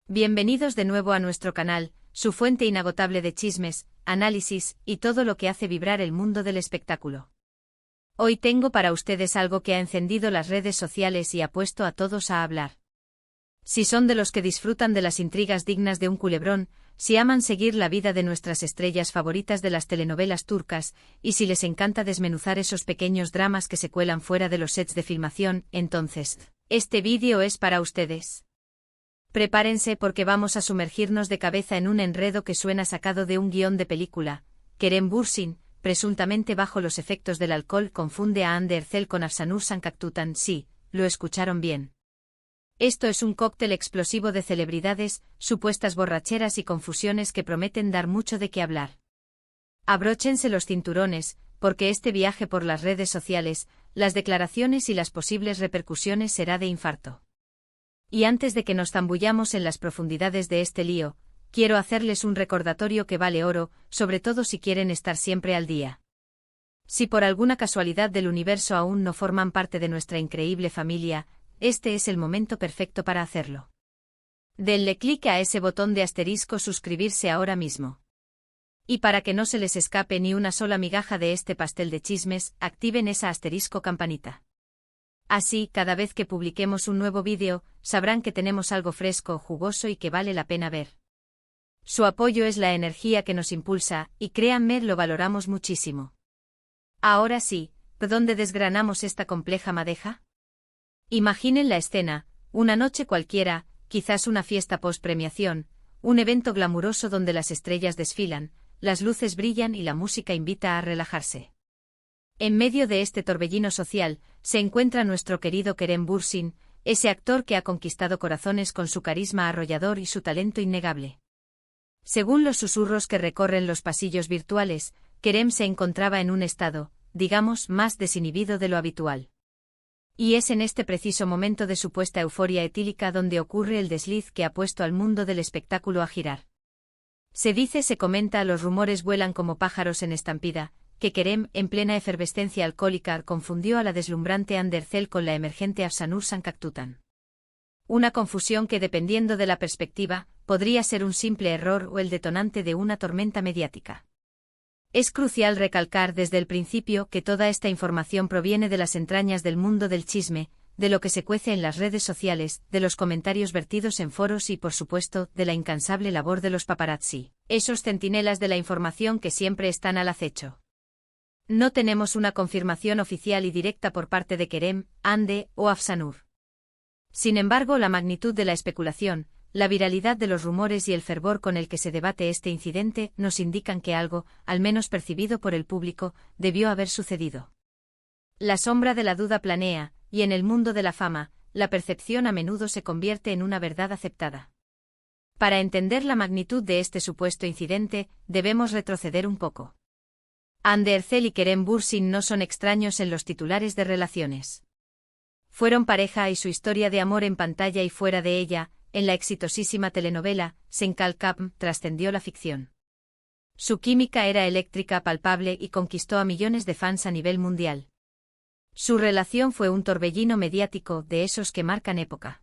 Bienvenidos de nuevo a nuestro canal, su fuente inagotable de chismes, análisis y todo lo que hace vibrar el mundo del espectáculo. Hoy tengo para ustedes algo que ha encendido las redes sociales y ha puesto a todos a hablar. Si son de los que disfrutan de las intrigas dignas de un culebrón, si aman seguir la vida de nuestras estrellas favoritas de las telenovelas turcas, y si les encanta desmenuzar esos pequeños dramas que se cuelan fuera de los sets de filmación, entonces, este vídeo es para ustedes. Prepárense porque vamos a sumergirnos de cabeza en un enredo que suena sacado de un guión de película. Kerem Bürsin, presuntamente bajo los efectos del alcohol, confunde a Hande Erçel con Afsanur Sancaktutan. Sí, lo escucharon bien. Esto es un cóctel explosivo de celebridades, supuestas borracheras y confusiones que prometen dar mucho de qué hablar. Abróchense los cinturones, porque este viaje por las redes sociales, las declaraciones y las posibles repercusiones será de infarto. Y antes de que nos zambullamos en las profundidades de este lío, quiero hacerles un recordatorio que vale oro, sobre todo si quieren estar siempre al día. Si por alguna casualidad del universo aún no forman parte de nuestra increíble familia, este es el momento perfecto para hacerlo. Denle clic a ese botón de asterisco suscribirse ahora mismo. Y para que no se les escape ni una sola migaja de este pastel de chismes, activen esa asterisco campanita. Así, cada vez que publiquemos un nuevo vídeo, sabrán que tenemos algo fresco, jugoso y que vale la pena ver. Su apoyo es la energía que nos impulsa, y créanme, lo valoramos muchísimo. Ahora sí, ¿dónde desgranamos esta compleja madeja? Imaginen la escena, una noche cualquiera, quizás una fiesta post-premiación, un evento glamuroso donde las estrellas desfilan, las luces brillan y la música invita a relajarse. En medio de este torbellino social, se encuentra nuestro querido Kerem Bürsin, ese actor que ha conquistado corazones con su carisma arrollador y su talento innegable. Según los susurros que recorren los pasillos virtuales, Kerem se encontraba en un estado, digamos, más desinhibido de lo habitual. Y es en este preciso momento de supuesta euforia etílica donde ocurre el desliz que ha puesto al mundo del espectáculo a girar. Se comenta, los rumores vuelan como pájaros en estampida, que Kerem, en plena efervescencia alcohólica, confundió a la deslumbrante Hande Erçel con la emergente Afsanur Sancaktutan. Una confusión que, dependiendo de la perspectiva, podría ser un simple error o el detonante de una tormenta mediática. Es crucial recalcar desde el principio que toda esta información proviene de las entrañas del mundo del chisme, de lo que se cuece en las redes sociales, de los comentarios vertidos en foros y, por supuesto, de la incansable labor de los paparazzi, esos centinelas de la información que siempre están al acecho. No tenemos una confirmación oficial y directa por parte de Kerem, Hande o Afsanur. Sin embargo, la magnitud de la especulación, la viralidad de los rumores y el fervor con el que se debate este incidente nos indican que algo, al menos percibido por el público, debió haber sucedido. La sombra de la duda planea, y en el mundo de la fama, la percepción a menudo se convierte en una verdad aceptada. Para entender la magnitud de este supuesto incidente, debemos retroceder un poco. Hande Erçel y Kerem Bürsin no son extraños en los titulares de relaciones. Fueron pareja y su historia de amor en pantalla y fuera de ella, en la exitosísima telenovela Senkalkam, trascendió la ficción. Su química era eléctrica, palpable y conquistó a millones de fans a nivel mundial. Su relación fue un torbellino mediático de esos que marcan época.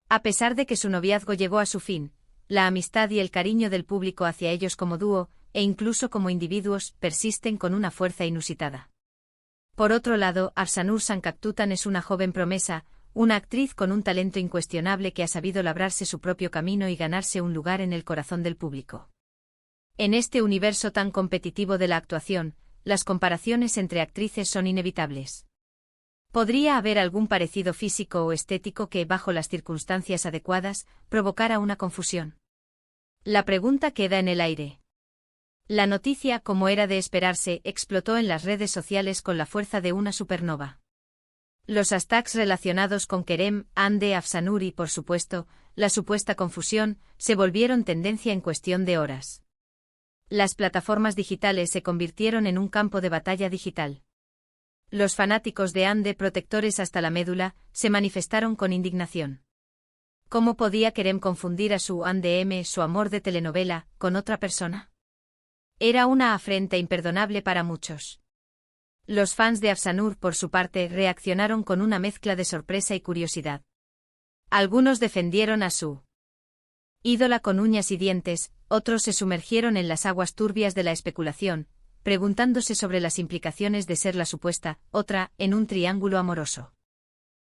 A pesar de que su noviazgo llegó a su fin, la amistad y el cariño del público hacia ellos como dúo, e incluso como individuos, persisten con una fuerza inusitada. Por otro lado, Afsanur Sancaktutan es una joven promesa, una actriz con un talento incuestionable que ha sabido labrarse su propio camino y ganarse un lugar en el corazón del público. En este universo tan competitivo de la actuación, las comparaciones entre actrices son inevitables. Podría haber algún parecido físico o estético que, bajo las circunstancias adecuadas, provocara una confusión. La pregunta queda en el aire. La noticia, como era de esperarse, explotó en las redes sociales con la fuerza de una supernova. Los hashtags relacionados con Kerem, Hande, Afsanur y, por supuesto, la supuesta confusión, se volvieron tendencia en cuestión de horas. Las plataformas digitales se convirtieron en un campo de batalla digital. Los fanáticos de Hande, protectores hasta la médula, se manifestaron con indignación. ¿Cómo podía Kerem confundir a su Hande, su amor de telenovela, con otra persona? Era una afrenta imperdonable para muchos. Los fans de Afsanur, por su parte, reaccionaron con una mezcla de sorpresa y curiosidad. Algunos defendieron a su ídola con uñas y dientes, otros se sumergieron en las aguas turbias de la especulación, preguntándose sobre las implicaciones de ser la supuesta otra en un triángulo amoroso.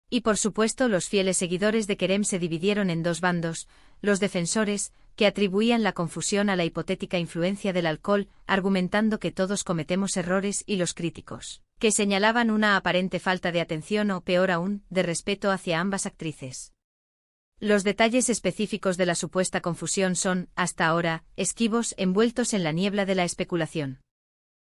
Y por supuesto los fieles seguidores de Kerem se dividieron en dos bandos, los defensores, que atribuían la confusión a la hipotética influencia del alcohol, argumentando que todos cometemos errores, y los críticos, que señalaban una aparente falta de atención o, peor aún, de respeto hacia ambas actrices. Los detalles específicos de la supuesta confusión son, hasta ahora, esquivos, envueltos en la niebla de la especulación.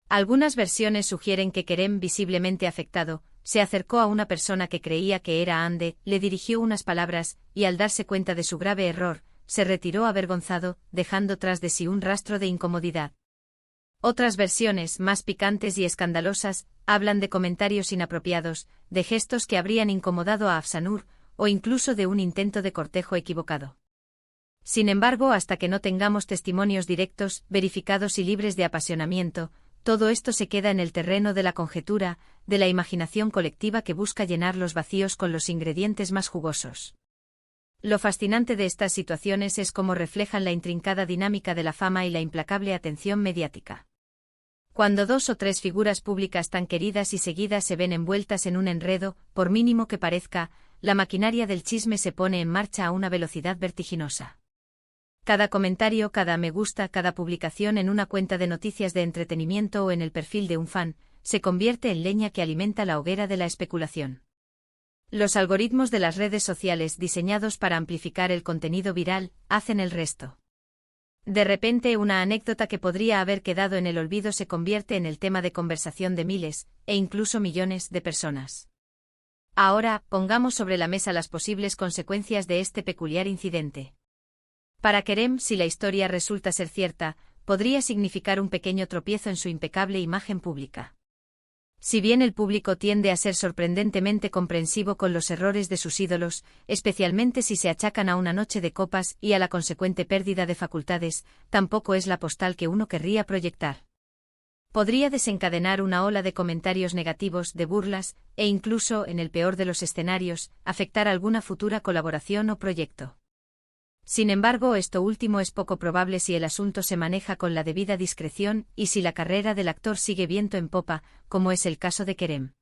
Algunas versiones sugieren que Kerem, visiblemente afectado, se acercó a una persona que creía que era Hande, le dirigió unas palabras, y al darse cuenta de su grave error, se retiró avergonzado, dejando tras de sí un rastro de incomodidad. Otras versiones, más picantes y escandalosas, hablan de comentarios inapropiados, de gestos que habrían incomodado a Afsanur, o incluso de un intento de cortejo equivocado. Sin embargo, hasta que no tengamos testimonios directos, verificados y libres de apasionamiento, todo esto se queda en el terreno de la conjetura, de la imaginación colectiva que busca llenar los vacíos con los ingredientes más jugosos. Lo fascinante de estas situaciones es cómo reflejan la intrincada dinámica de la fama y la implacable atención mediática. Cuando dos o tres figuras públicas tan queridas y seguidas se ven envueltas en un enredo, por mínimo que parezca, la maquinaria del chisme se pone en marcha a una velocidad vertiginosa. Cada comentario, cada me gusta, cada publicación en una cuenta de noticias de entretenimiento o en el perfil de un fan, se convierte en leña que alimenta la hoguera de la especulación. Los algoritmos de las redes sociales, diseñados para amplificar el contenido viral, hacen el resto. De repente, una anécdota que podría haber quedado en el olvido se convierte en el tema de conversación de miles, e incluso millones, de personas. Ahora, pongamos sobre la mesa las posibles consecuencias de este peculiar incidente. Para Kerem, si la historia resulta ser cierta, podría significar un pequeño tropiezo en su impecable imagen pública. Si bien el público tiende a ser sorprendentemente comprensivo con los errores de sus ídolos, especialmente si se achacan a una noche de copas y a la consecuente pérdida de facultades, tampoco es la postal que uno querría proyectar. Podría desencadenar una ola de comentarios negativos, de burlas, e incluso, en el peor de los escenarios, afectar alguna futura colaboración o proyecto. Sin embargo, esto último es poco probable si el asunto se maneja con la debida discreción y si la carrera del actor sigue viento en popa, como es el caso de Kerem.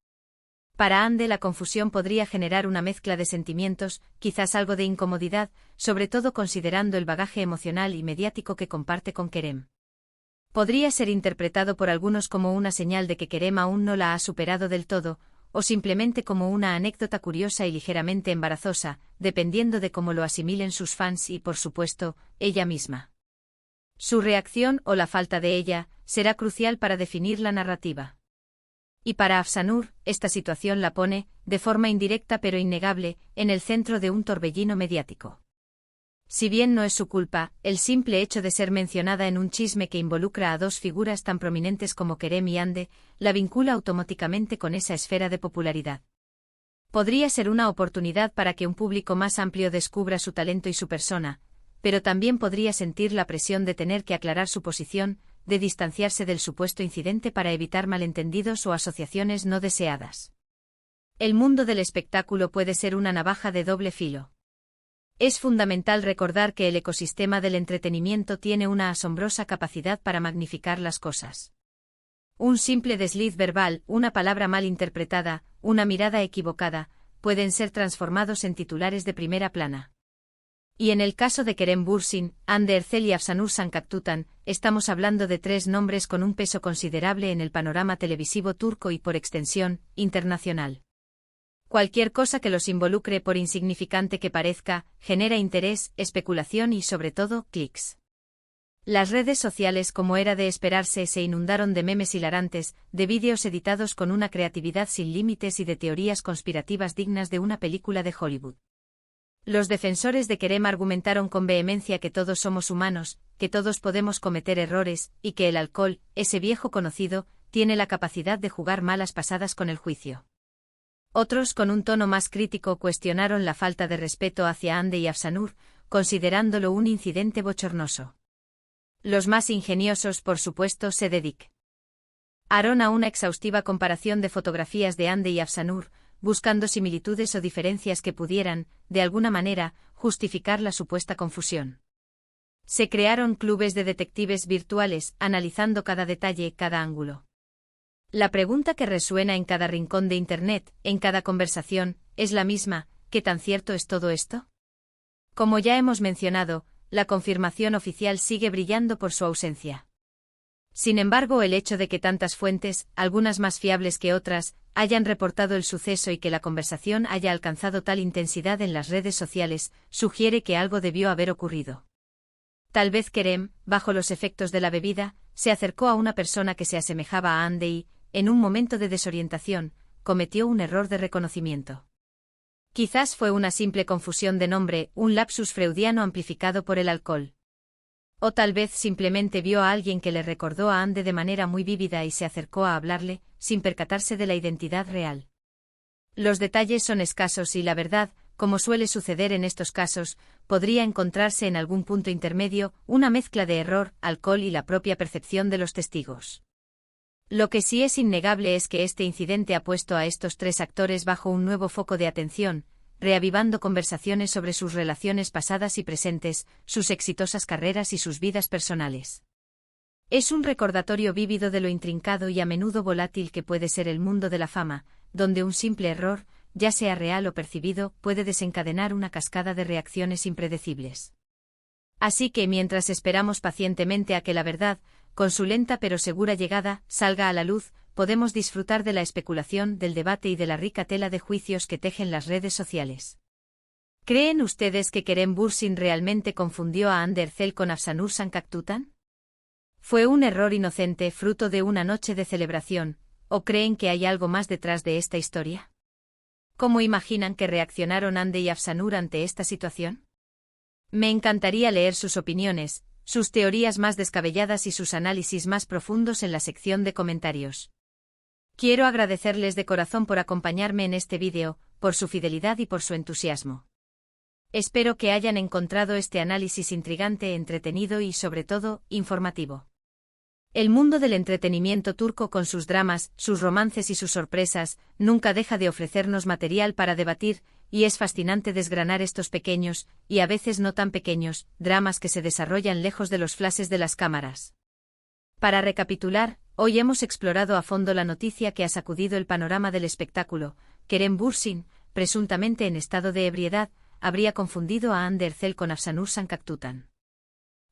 Para Hande, la confusión podría generar una mezcla de sentimientos, quizás algo de incomodidad, sobre todo considerando el bagaje emocional y mediático que comparte con Kerem. Podría ser interpretado por algunos como una señal de que Kerem aún no la ha superado del todo, o simplemente como una anécdota curiosa y ligeramente embarazosa, dependiendo de cómo lo asimilen sus fans y, por supuesto, ella misma. Su reacción, o la falta de ella, será crucial para definir la narrativa. Y para Afsanur, esta situación la pone, de forma indirecta pero innegable, en el centro de un torbellino mediático. Si bien no es su culpa, el simple hecho de ser mencionada en un chisme que involucra a dos figuras tan prominentes como Kerem y Hande, la vincula automáticamente con esa esfera de popularidad. Podría ser una oportunidad para que un público más amplio descubra su talento y su persona, pero también podría sentir la presión de tener que aclarar su posición, de distanciarse del supuesto incidente para evitar malentendidos o asociaciones no deseadas. El mundo del espectáculo puede ser una navaja de doble filo. Es fundamental recordar que el ecosistema del entretenimiento tiene una asombrosa capacidad para magnificar las cosas. Un simple desliz verbal, una palabra mal interpretada, una mirada equivocada, pueden ser transformados en titulares de primera plana. Y en el caso de Kerem Bürsin, Hande Erçel y Afsanur Sancaktutan, estamos hablando de tres nombres con un peso considerable en el panorama televisivo turco y, por extensión, internacional. Cualquier cosa que los involucre, por insignificante que parezca, genera interés, especulación y, sobre todo, clics. Las redes sociales, como era de esperarse, se inundaron de memes hilarantes, de vídeos editados con una creatividad sin límites y de teorías conspirativas dignas de una película de Hollywood. Los defensores de Kerem argumentaron con vehemencia que todos somos humanos, que todos podemos cometer errores, y que el alcohol, ese viejo conocido, tiene la capacidad de jugar malas pasadas con el juicio. Otros, con un tono más crítico, cuestionaron la falta de respeto hacia Hande y Afsanur, considerándolo un incidente bochornoso. Los más ingeniosos, por supuesto, se dedicaron a una exhaustiva comparación de fotografías de Hande y Afsanur, buscando similitudes o diferencias que pudieran, de alguna manera, justificar la supuesta confusión. Se crearon clubes de detectives virtuales, analizando cada detalle, cada ángulo. La pregunta que resuena en cada rincón de Internet, en cada conversación, es la misma: ¿qué tan cierto es todo esto? Como ya hemos mencionado, la confirmación oficial sigue brillando por su ausencia. Sin embargo, el hecho de que tantas fuentes, algunas más fiables que otras, hayan reportado el suceso y que la conversación haya alcanzado tal intensidad en las redes sociales, sugiere que algo debió haber ocurrido. Tal vez Kerem, bajo los efectos de la bebida, se acercó a una persona que se asemejaba a Andy y, en un momento de desorientación, cometió un error de reconocimiento. Quizás fue una simple confusión de nombre, un lapsus freudiano amplificado por el alcohol. O tal vez simplemente vio a alguien que le recordó a Andy de manera muy vívida y se acercó a hablarle, sin percatarse de la identidad real. Los detalles son escasos y la verdad, como suele suceder en estos casos, podría encontrarse en algún punto intermedio, una mezcla de error, alcohol y la propia percepción de los testigos. Lo que sí es innegable es que este incidente ha puesto a estos tres actores bajo un nuevo foco de atención, reavivando conversaciones sobre sus relaciones pasadas y presentes, sus exitosas carreras y sus vidas personales. Es un recordatorio vívido de lo intrincado y a menudo volátil que puede ser el mundo de la fama, donde un simple error, ya sea real o percibido, puede desencadenar una cascada de reacciones impredecibles. Así que mientras esperamos pacientemente a que la verdad, con su lenta pero segura llegada, salga a la luz, podemos disfrutar de la especulación, del debate y de la rica tela de juicios que tejen las redes sociales. ¿Creen ustedes que Kerem Bürsin realmente confundió a Hande Erçel con Afsanur Sancaktutan? ¿Fue un error inocente fruto de una noche de celebración, o creen que hay algo más detrás de esta historia? ¿Cómo imaginan que reaccionaron Hande y Afsanur ante esta situación? Me encantaría leer sus opiniones, sus teorías más descabelladas y sus análisis más profundos en la sección de comentarios. Quiero agradecerles de corazón por acompañarme en este vídeo, por su fidelidad y por su entusiasmo. Espero que hayan encontrado este análisis intrigante, entretenido y, sobre todo, informativo. El mundo del entretenimiento turco, con sus dramas, sus romances y sus sorpresas, nunca deja de ofrecernos material para debatir, y es fascinante desgranar estos pequeños, y a veces no tan pequeños, dramas que se desarrollan lejos de los flashes de las cámaras. Para recapitular, hoy hemos explorado a fondo la noticia que ha sacudido el panorama del espectáculo: Kerem Bürsin, presuntamente en estado de ebriedad, habría confundido a Hande Erçel con Afsanur Sancaktutan.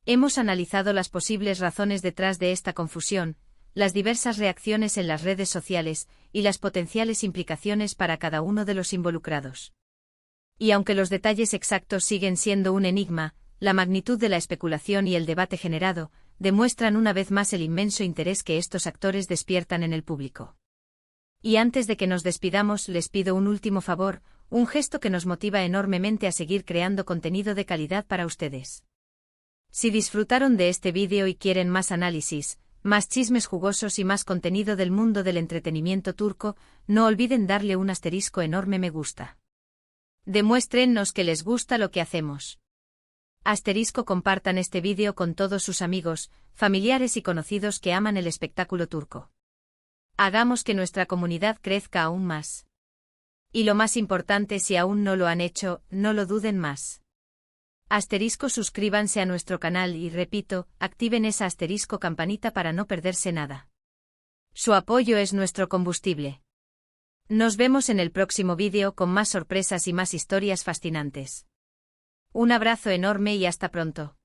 Hemos analizado las posibles razones detrás de esta confusión, las diversas reacciones en las redes sociales, y las potenciales implicaciones para cada uno de los involucrados. Y aunque los detalles exactos siguen siendo un enigma, la magnitud de la especulación y el debate generado demuestran una vez más el inmenso interés que estos actores despiertan en el público. Y antes de que nos despidamos, les pido un último favor, un gesto que nos motiva enormemente a seguir creando contenido de calidad para ustedes. Si disfrutaron de este vídeo y quieren más análisis, más chismes jugosos y más contenido del mundo del entretenimiento turco, no olviden darle un asterisco enorme me gusta. Demuéstrennos que les gusta lo que hacemos. Asterisco compartan este vídeo con todos sus amigos, familiares y conocidos que aman el espectáculo turco. Hagamos que nuestra comunidad crezca aún más. Y lo más importante, si aún no lo han hecho, no lo duden más. Asterisco suscríbanse a nuestro canal y, repito, activen esa asterisco campanita para no perderse nada. Su apoyo es nuestro combustible. Nos vemos en el próximo vídeo con más sorpresas y más historias fascinantes. Un abrazo enorme y hasta pronto.